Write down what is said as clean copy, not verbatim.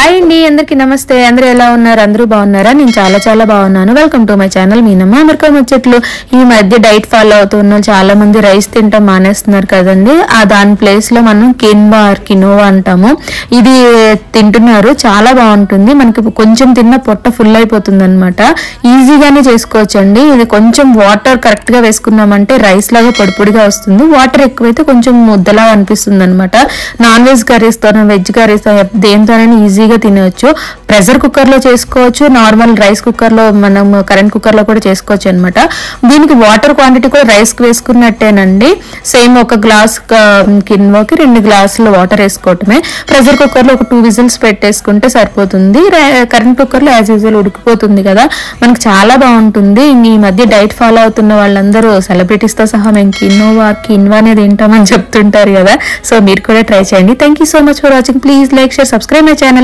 Hi అండి, అందరికీ నమస్తే. అందరూ ఎలా ఉన్నారు? అందరూ బాగున్నారా? నేను చాలా చాలా బాగున్నాను. Welcome to my channel మీనమ్మ America ముచ్చట్లు. ఈ మధ్య డైట్ ఫాలో అవుతున్న చాలా మంది రైస్ తింటాం మానేస్తున్నారు కదండి. దాని ప్లేస్ లో మనం కినోవా అంటాము. ఇది తింటున్నారు, చాలా బాగుంటుంది. మనకి కొంచెం తిన్న పొట్ట ఫుల్ అయిపోతుంది అనమాట. ఈజీగానే చేసుకోవచ్చు అండి. ఇది కొంచెం వాటర్ కరెక్ట్ గా వేసుకున్నామంటే రైస్ లాగా పొడి పొడిగా వస్తుంది. వాటర్ ఎక్కువైతే కొంచెం ముద్దలా అనిపిస్తుంది అనమాట. నాన్ వెజ్ కర్రీస్తో, వెజ్ కర్రీస్తో దేంతోనైనా ఈజీగా తినవచ్చు. ప్రెషర్ కుక్కర్ లో చేసుకోవచ్చు, నార్మల్ రైస్ కుక్కర్ లో, మనం కరెంట్ కుక్కర్ లో కూడా చేసుకోవచ్చు అనమాట. దీనికి వాటర్ క్వాంటిటీ కూడా రైస్ కి వేసుకున్నట్టేనండి. సేమ్ ఒక గ్లాస్ కిన్వాకి 2 గ్లాసులు వాటర్ వేసుకోవటమే. ప్రెషర్ కుక్కర్ లో ఒక 2 విజిల్స్ పెట్టేసుకుంటే సరిపోతుంది. కరెంట్ కుక్కర్ లో యాజ్ యూజువల్ ఉడికిపోతుంది కదా, మనకు చాలా బాగుంటుంది. ఈ మధ్య డైట్ ఫాలో అవుతున్న వాళ్ళందరూ సెలబ్రిటీస్ తో సహా మేము కిన్వా అనేది తింటామని చెప్తుంటారు కదా. సో మీరు కూడా ట్రై చేయండి. Thank you so much for watching. Please like, share, subscribe my channel.